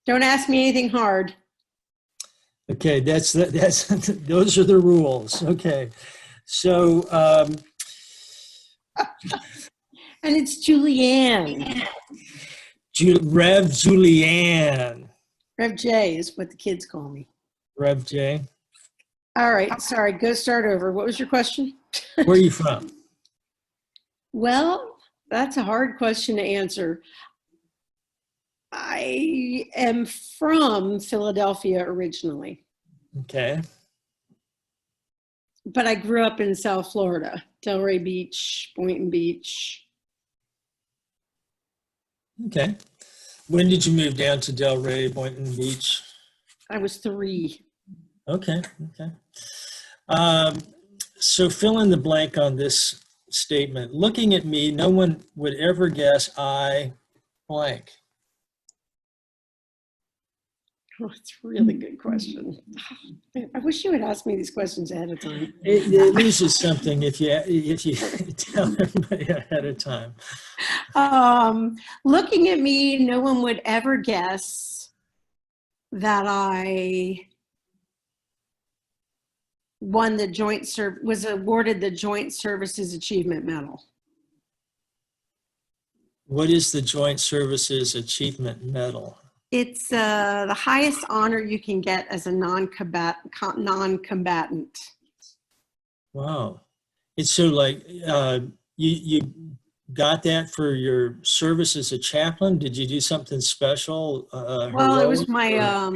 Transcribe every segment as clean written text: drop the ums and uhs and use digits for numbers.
Don't ask me anything hard. Okay, that's those are the rules. Okay, so And it's Julianne. Rev Julianne, Rev J is what the kids call me. Rev J. All right, sorry, go start over. What was your question? Where are you from? Well, that's a hard question to answer. I am from Philadelphia originally, Okay, but I grew up in South Florida, Delray Beach, Boynton Beach. okay. When did you move down to Delray, Boynton Beach? I was 3. Okay, okay. So fill in the blank on this statement. Looking at me, no one would ever guess I blank. Oh, it's a really good question. I wish you had asked me these questions ahead of time. It loses something if you tell everybody ahead of time. Looking at me, no one would ever guess that I won the was awarded the Joint Services Achievement Medal. What is the Joint Services Achievement Medal? It's the highest honor you can get as a non-combatant. Wow. It's so like you got that for your service as a chaplain? Did you do something special? Well, it was my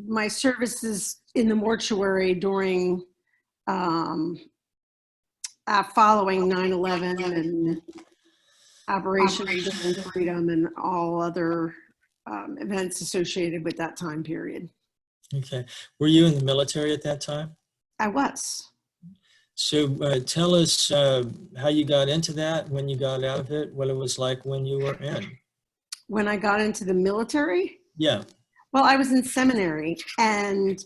my services in the mortuary during following 9/11 and Operation Enduring Freedom and all other events associated with that time period. Okay. Were you in the military at that time? I was. So tell us how you got into that, when you got out of it, what it was like when you were in. When I got into the military? Yeah. Well, I was in seminary and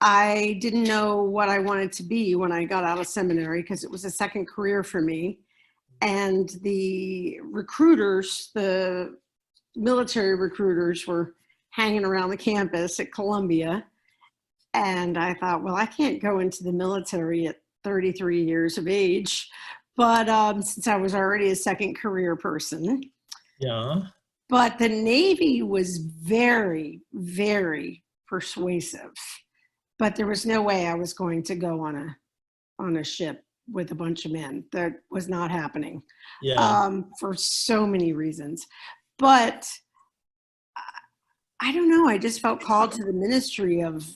I didn't know what I wanted to be when I got out of seminary because it was a second career for me. And the recruiters, the military recruiters, were hanging around the campus at Columbia. And I thought, well, I can't go into the military at 33 years of age. But since I was already a second career person. Yeah. But the Navy was very, very persuasive. But there was no way I was going to go on a ship with a bunch of men. That was not happening. Yeah. For so many reasons. But I don't know. I just felt called to the ministry of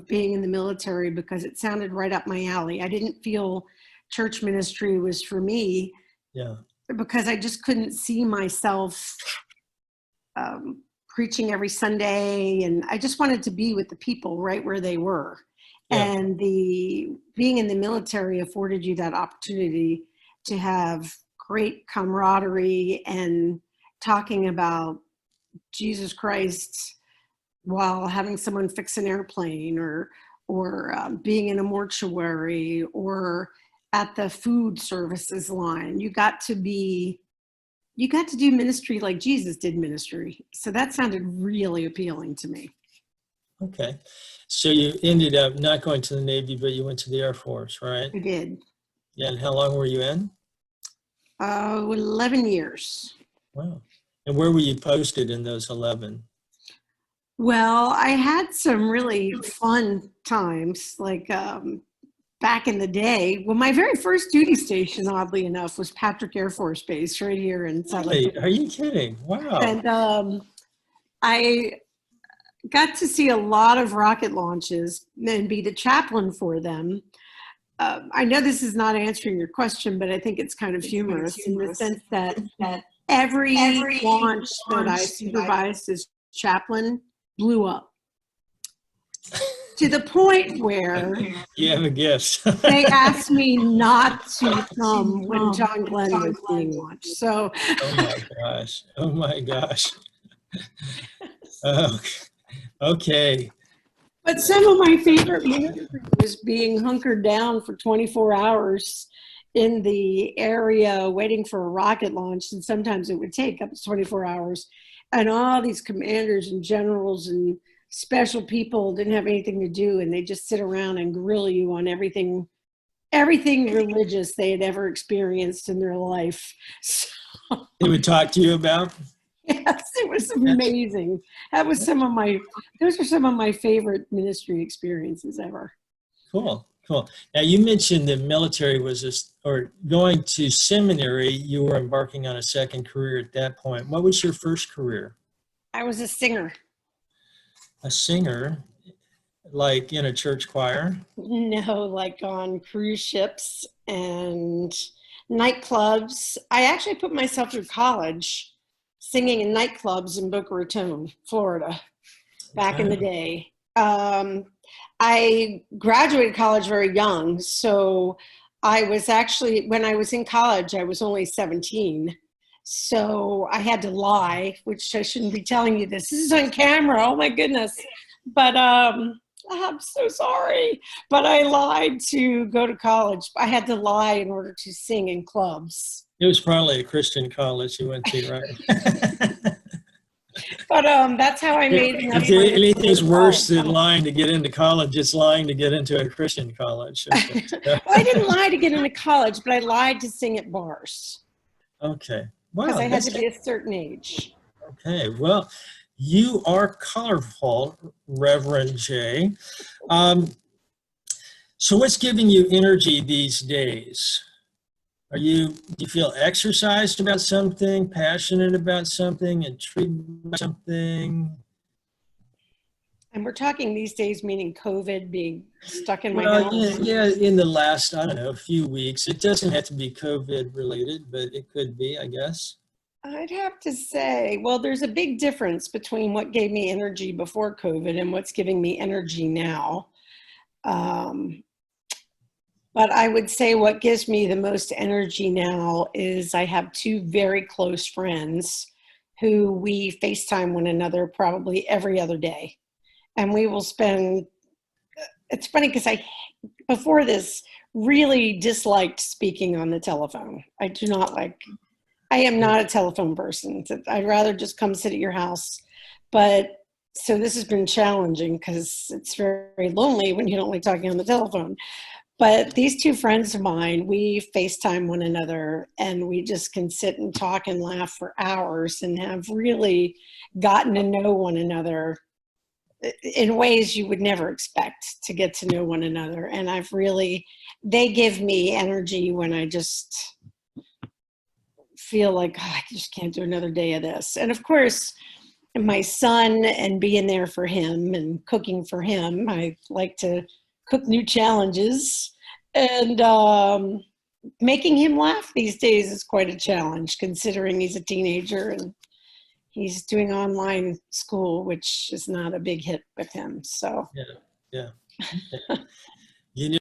being in the military because it sounded right up my alley. I didn't feel church ministry was for me. Yeah. Because I just couldn't see myself preaching every Sunday, and I just wanted to be with the people right where they were. Yeah. And being in the military afforded you that opportunity to have great camaraderie and talking about Jesus Christ while having someone fix an airplane or being in a mortuary or at the food services line. You got to do ministry like Jesus did ministry. So that sounded really appealing to me. Okay. So you ended up not going to the Navy, but you went to the Air Force, right? I did. Yeah. And how long were you in? 11 years. Wow. And where were you posted in those 11? Well, I had some really fun times, like back in the day. Well, my very first duty station, oddly enough, was Patrick Air Force Base right here in South Lake. Are you kidding? Wow. And I got to see a lot of rocket launches and be the chaplain for them. I know this is not answering your question, but I think it's kind of humorous in the sense that every launch that I supervised as chaplain blew up. To the point where you have a gift. they asked me not to come when John Glenn was being launched. So, oh my gosh! Oh my gosh! Okay. But some of my favorite ministry was being hunkered down for 24 hours in the area waiting for a rocket launch, and sometimes it would take up to 24 hours. and all these commanders and generals and special people didn't have anything to do, and they just sit around and grill you on everything religious they had ever experienced in their life. So, They would talk to you about? yes, it was amazing. Those are some of my favorite ministry experiences ever. Cool, cool. Now you mentioned the military was or going to seminary, you were embarking on a second career at that point. What was your first career? I was a singer. A singer, like in a church choir? No, like on cruise ships and nightclubs. I actually put myself through college singing in nightclubs in Boca Raton, Florida, back in the Wow. day. I graduated college very young, so I was actually, when I was in college, I was only 17. So I had to lie, which I shouldn't be telling you this. This is on camera. Oh my goodness. But I'm so sorry. But I lied to go to college. I had to lie in order to sing in clubs. It was probably a Christian college you went to, right? But that's how I made enough If there money to go anything's to worse college. than lying to get into college, it's lying to get into a Christian college. Okay. Well, I didn't lie to get into college, but I lied to sing at bars Okay. because Wow. I had to be a certain age. Okay. Well, you are colorful, Reverend J. Um, so what's giving you energy these days? Do you feel exercised about something, passionate about something, intrigued by something? And we're talking these days, meaning COVID, being stuck in my Well, house. yeah, in the last, I don't know, few weeks. It doesn't have to be COVID related, but it could be, I guess. I'd have to say, well, there's a big difference between what gave me energy before COVID and what's giving me energy now. Um, but I would say what gives me the most energy now is I have two very close friends who we FaceTime one another probably every other day. And we will spend, it's funny because before this, really disliked speaking on the telephone. I am not a telephone person. I'd rather just come sit at your house. But so this has been challenging because it's very, very lonely when you don't like talking on the telephone. But these two friends of mine, we FaceTime one another and we just can sit and talk and laugh for hours and have really gotten to know one another in ways you would never expect to get to know one another. And they give me energy when I just feel like, oh, I just can't do another day of this. And of course, my son and being there for him and cooking for him. I like to cook new challenges, and making him laugh these days is quite a challenge considering he's a teenager and he's doing online school, which is not a big hit with him. So Yeah, yeah. Okay.